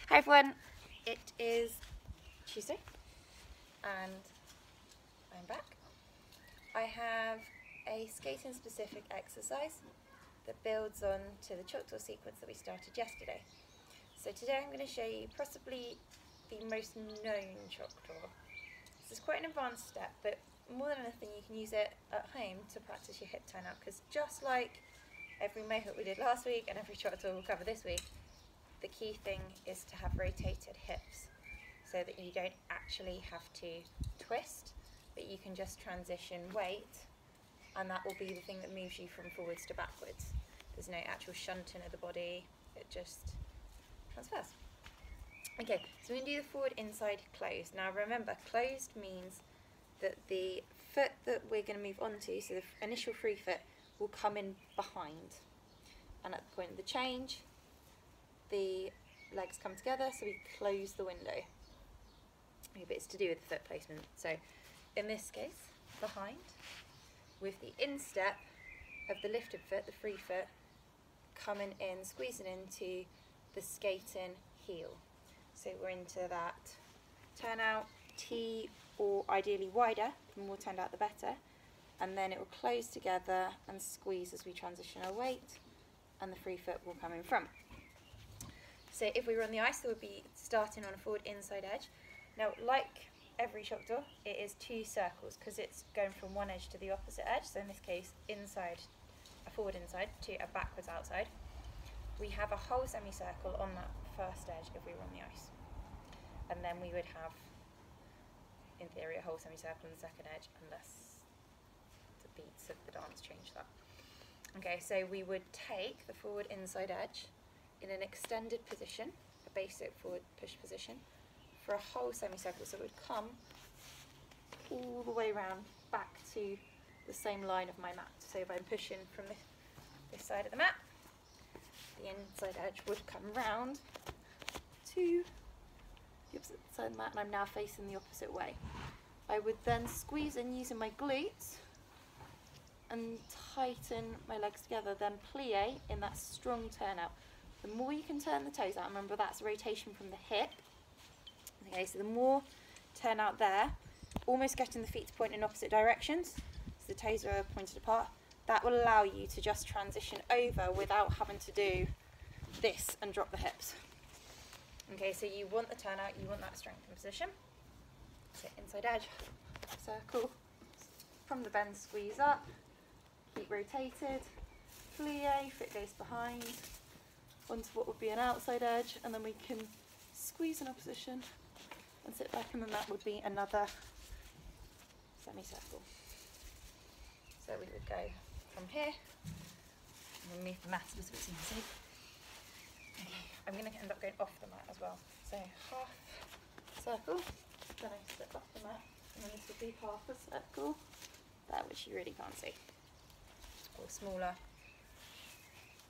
Hi everyone, it is Tuesday and I'm back. I have a skating specific exercise that builds on to the Choctaw sequence that we started yesterday. So today I'm going to show you possibly the most known Choctaw. This is quite an advanced step, but more than anything you can use it at home to practice your hip turn out, because just like every mohawk we did last week and every Choctaw we'll cover this week, the key thing is to have rotated hips so that you don't actually have to twist, but you can just transition weight, and that will be the thing that moves you from forwards to backwards. There's no actual shunting of the body, it just transfers. Okay, so we're going to do the forward inside closed. Now remember, closed means that the foot that we're going to move on to, so the initial free foot, will come in behind, and at the point of the change the legs come together, so we close the window. But it's to do with the foot placement. So in this case, behind, with the instep of the lifted foot, the free foot, coming in, squeezing into the skating heel. So we're into that turnout, T, or ideally wider, the more turned out the better, and then it will close together and squeeze as we transition our weight, and the free foot will come in front. So if we were on the ice, there would be starting on a forward inside edge. Now, like every Choctaw, it is two circles because it's going from one edge to the opposite edge. So in this case, inside, a forward inside to a backwards outside. We have a whole semicircle on that first edge if we were on the ice. And then we would have, in theory, a whole semicircle on the second edge, unless the beats of the dance change that. Okay, so we would take the forward inside edge in an extended position, a basic forward push position, for a whole semicircle. So it would come all the way around back to the same line of my mat. So if I'm pushing from this side of the mat, the inside edge would come round to the opposite side of the mat, and I'm now facing the opposite way. I would then squeeze in using my glutes and tighten my legs together, then plie in that strong turnout. The more you can turn the toes out, remember that's rotation from the hip. Okay, so the more turn out there, almost getting the feet to point in opposite directions, so the toes are pointed apart, that will allow you to just transition over without having to do this and drop the hips. Okay, so you want the turnout, you want that strengthened position. So inside edge, circle, from the bend squeeze up, keep rotated, plie, foot goes behind, onto what would be an outside edge, and then we can squeeze in opposition and sit back, and then that would be another semicircle. So we would go from here, and move the mat a little bit so you can see. Okay, I'm going to end up going off the mat as well. So half circle, then I step off the mat, and then this would be half a circle, there, which you really can't see. Or smaller,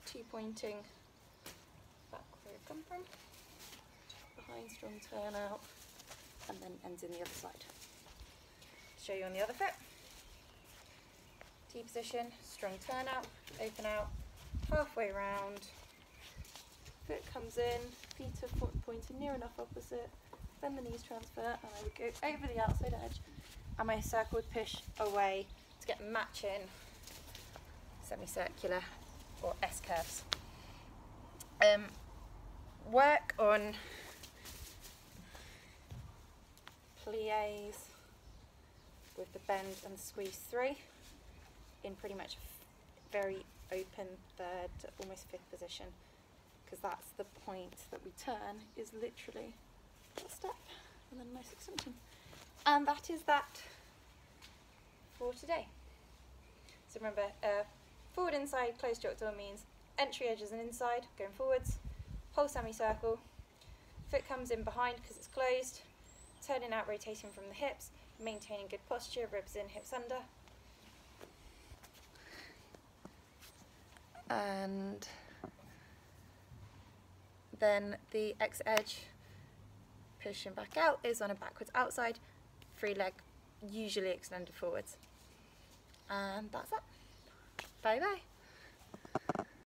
two pointing, back where it come from, behind, strong turnout, and then ends in the other side. Show you on the other foot. T position, strong turnout, open out, halfway round, foot comes in, feet are pointing near enough opposite, then the knees transfer, and I would go over the outside edge, and my circle would push away to get matching semicircular or S-curves. Work on plies with the bend and squeeze through in pretty much very open third to almost fifth position, because that's the point that we turn, is literally that step and then a nice extension. And that is that for today. So remember, forward inside closed Choctaw means entry edge is an inside, going forwards, whole semicircle, foot comes in behind because it's closed, turning out, rotating from the hips, maintaining good posture, ribs in, hips under. And then the exit edge, pushing back out, is on a backwards outside, free leg usually extended forwards. And that's it. Bye bye.